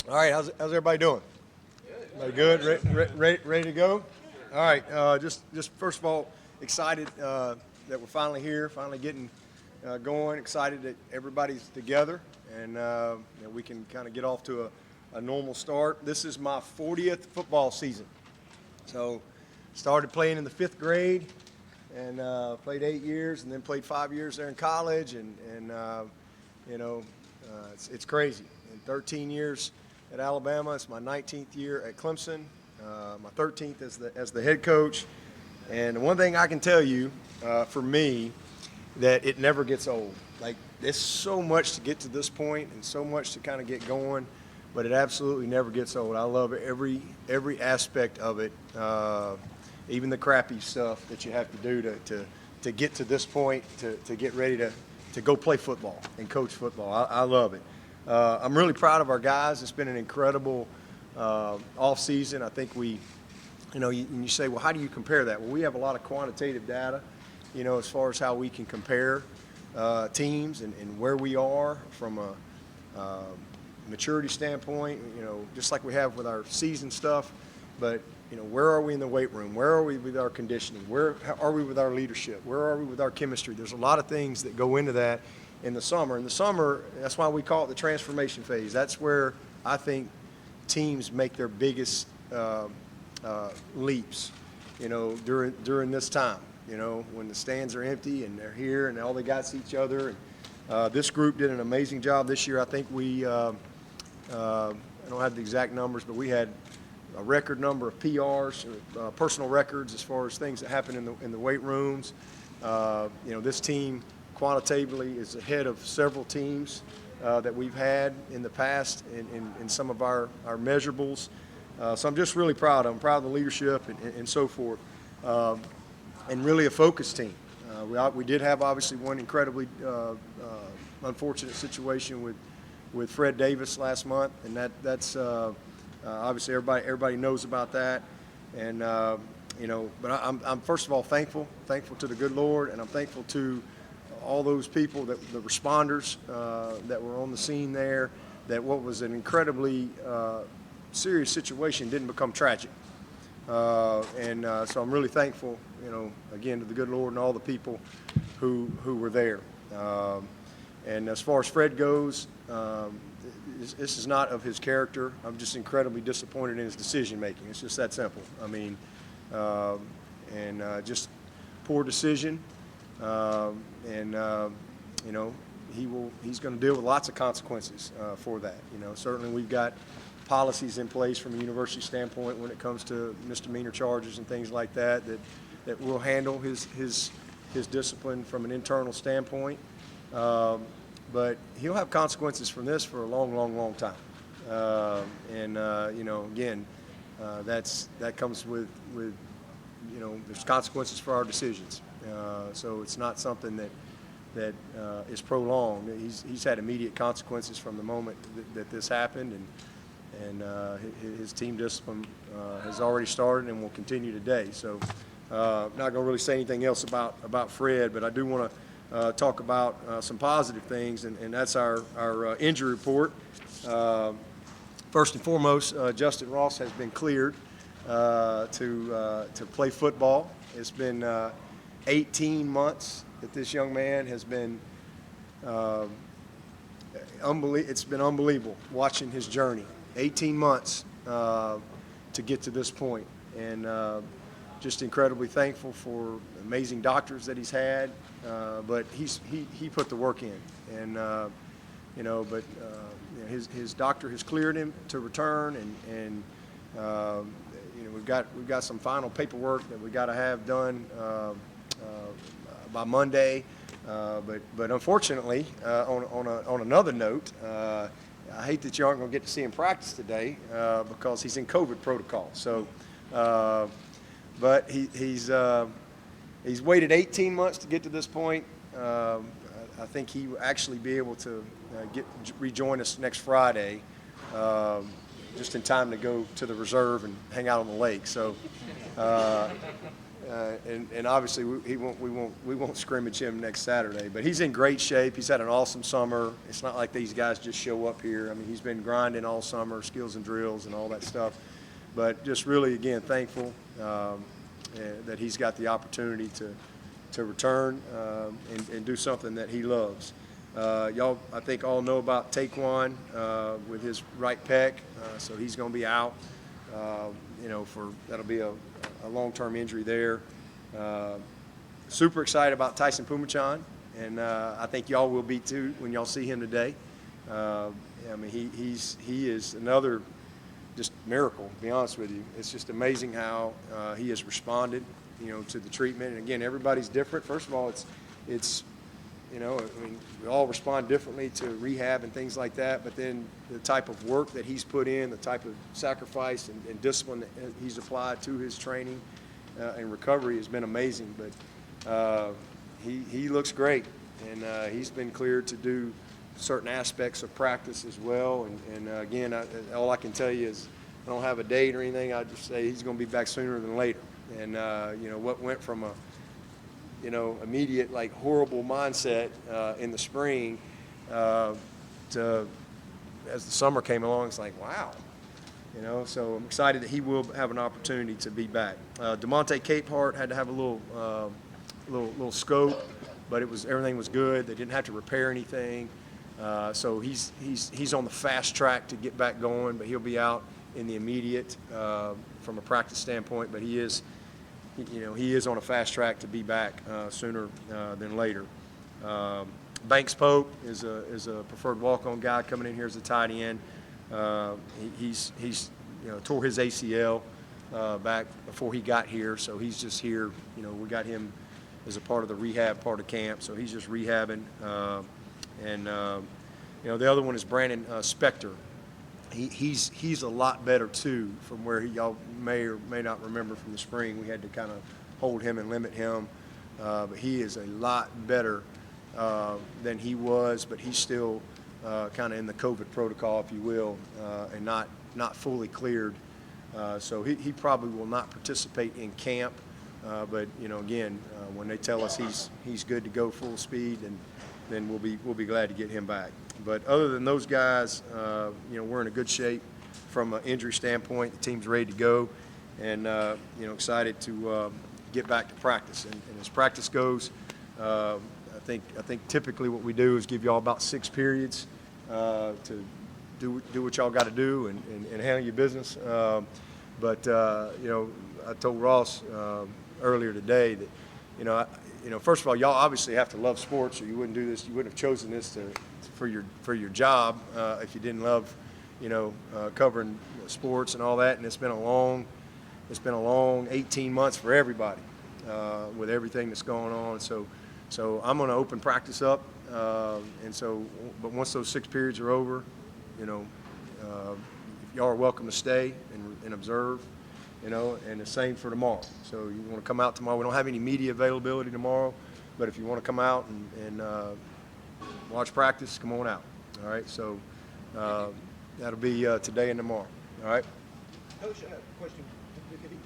All right, how's everybody doing? Everybody good? Ready to go? All right, just first of all, excited that we're finally here, finally getting going. Excited that everybody's together and we can kind of get off to a normal start. This is my 40th football season. So started playing in the 5th grade and played 8 years and then played 5 years there in college. And it's crazy. In 13 years at Alabama, it's my 19th year at Clemson, my 13th as the head coach. And one thing I can tell you, for me, that it never gets old. Like, there's so much to get to this point and so much to kind of get going, but it absolutely never gets old. I love every aspect of it, even the crappy stuff that you have to do to get to this point, to get ready to go play football and coach football. I love it. I'm really proud of our guys. It's been an incredible off-season. I think you say, well, how do you compare that? Well, we have a lot of quantitative data, as far as how we can compare teams and where we are from a maturity standpoint, just like we have with our season stuff. But, where are we in the weight room? Where are we with our conditioning? Where are we with our leadership? Where are we with our chemistry? There's a lot of things that go into that in the summer. In the summer, that's why we call it the transformation phase. That's where I think teams make their biggest leaps, during this time, when the stands are empty and they're here and all they got is each other. And this group did an amazing job this year. I think we, I don't have the exact numbers, but we had a record number of PRs, personal records, as far as things that happen in the weight rooms. This team quantitatively is ahead of several teams that we've had in the past in some of our measurables. So I'm just really proud. I'm proud of the leadership and so forth, and really a focused team. We did have obviously one incredibly unfortunate situation with Fred Davis last month, and that's obviously everybody knows about that. And but I'm first of all thankful to the good Lord, and I'm thankful to all those people, the responders that were on the scene there, that what was an incredibly serious situation didn't become tragic. So I'm really thankful, again, to the good Lord and all the people who were there. And as far as Fred goes, this is not of his character. I'm just incredibly disappointed in his decision making. It's just that simple. I mean, just poor decision. He's going to deal with lots of consequences for that. Certainly we've got policies in place from a university standpoint when it comes to misdemeanor charges and things like that will handle his discipline from an internal standpoint. But he'll have consequences from this for a long time. Again, that comes with there's consequences for our decisions. So it's not something that is prolonged. He's had immediate consequences from the moment that this happened, and his team discipline has already started and will continue today. So I'm not going to really say anything else about Fred, but I do want to talk about some positive things, and that's our injury report. First and foremost, Justyn Ross has been cleared to play football. It's been 18 months that this young man has been it's been unbelievable watching his journey. 18 months to get to this point, and just incredibly thankful for amazing doctors that he's had. But he put the work in, and his doctor has cleared him to return, and we've got some final paperwork that we got to have done by Monday. But unfortunately, on another note, I hate that you aren't going to get to see him practice today because he's in COVID protocol. So, but he's waited 18 months to get to this point. I think he will actually be able to rejoin us next Friday, just in time to go to the reserve and hang out on the lake. So, and obviously we won't scrimmage him next Saturday. But he's in great shape. He's had an awesome summer. It's not like these guys just show up here. I mean, he's been grinding all summer, skills and drills and all that stuff. But just really, again, thankful that he's got the opportunity to return and do something that he loves. Y'all, I think, all know about Taquan with his right pec, so he's going to be out. That'll be a long-term injury there. Super excited about Tyson Pumachan, and I think y'all will be too when y'all see him today. I mean, he is another just miracle, to be honest with you. It's just amazing how he has responded, to the treatment. And again, everybody's different. First of all, it's I mean, we all respond differently to rehab and things like that, but then the type of work that he's put in, the type of sacrifice and discipline that he's applied to his training and recovery has been amazing. But he looks great, and he's been cleared to do certain aspects of practice as well. And again, all I can tell you is I don't have a date or anything. I just say he's going to be back sooner than later. And, what went from a immediate, like, horrible mindset in the spring to as the summer came along, it's like, wow. So I'm excited that he will have an opportunity to be back. DeMonte Capehart had to have a little scope, but everything was good. They didn't have to repair anything. So he's on the fast track to get back going, but he'll be out in the immediate from a practice standpoint. But he is on a fast track to be back sooner than later. Banks Pope is a preferred walk-on guy coming in here as a tight end. He's tore his ACL back before he got here, so he's just here. We got him as a part of the rehab part of camp, so he's just rehabbing. The other one is Brandon Spector. He's a lot better too from where y'all may or may not remember from the spring. We had to kind of hold him and limit him, but he is a lot better than he was. But he's still kind of in the COVID protocol, if you will, and not fully cleared. So he probably will not participate in camp. But again, when they tell us he's good to go full speed, then we'll be glad to get him back. But other than those guys, we're in a good shape from an injury standpoint. The team's ready to go, and excited to get back to practice. And as practice goes, I think typically what we do is give y'all about 6 periods to do what y'all got to do and handle your business. But I told Ross earlier today that first of all, y'all obviously have to love sports, or you wouldn't do this. You wouldn't have chosen this for your job if you didn't love covering sports and all that. And it's been a long 18 months for everybody with everything that's going on. So I'm going to open practice up, but once those 6 periods are over, y'all are welcome to stay and observe. And the same for tomorrow. So you want to come out tomorrow. We don't have any media availability tomorrow, but if you want to come out and watch practice, come on out. All right. So that'll be today and tomorrow. All right. Coach, I have a question.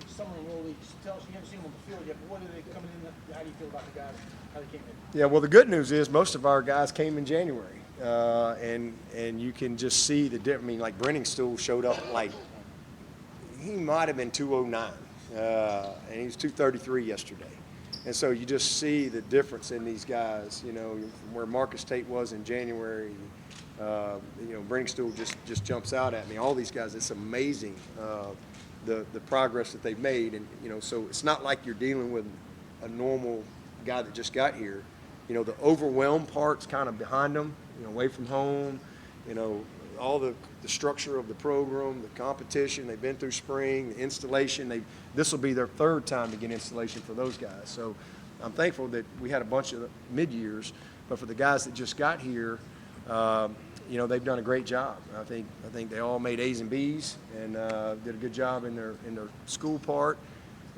Summer enrollees, tell us, you haven't seen them on the field yet, but what are they coming in? How do you feel about the guys? How they came in? Yeah. Well, the good news is most of our guys came in January, and you can just see the difference. I mean, like Brenningstool showed up like. He might have been 209, and he was 233 yesterday. And so you just see the difference in these guys, from where Marcus Tate was in January. Brenningstool just jumps out at me. All these guys, it's amazing the progress that they've made. And, so it's not like you're dealing with a normal guy that just got here. The overwhelm part's kind of behind them, away from home, all the structure of the program, the competition, they've been through spring, the installation. This will be their 3rd time to get installation for those guys. So I'm thankful that we had a bunch of mid-years, but for the guys that just got here, they've done a great job. I think they all made A's and B's and did a good job in their school part,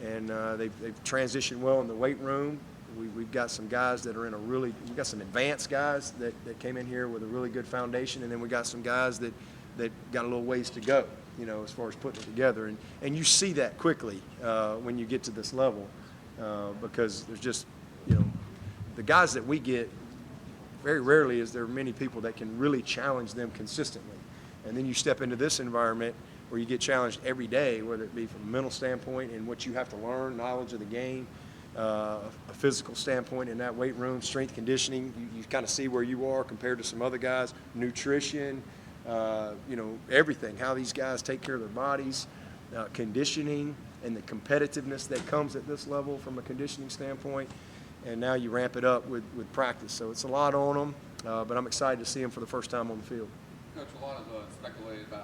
and they've transitioned well in the weight room. We've got some guys that are we've got some advanced guys that came in here with a really good foundation, and then we got some guys that got a little ways to go, as far as putting it together. And you see that quickly when you get to this level. because there's just, the guys that we get, very rarely is there many people that can really challenge them consistently. And then you step into this environment where you get challenged every day, whether it be from a mental standpoint and what you have to learn, knowledge of the game, a physical standpoint in that weight room, strength conditioning. You kind of see where you are compared to some other guys, nutrition, everything, how these guys take care of their bodies, conditioning, and the competitiveness that comes at this level from a conditioning standpoint. And now you ramp it up with practice. So it's a lot on them, but I'm excited to see them for the first time on the field. Coach, a lot of speculated about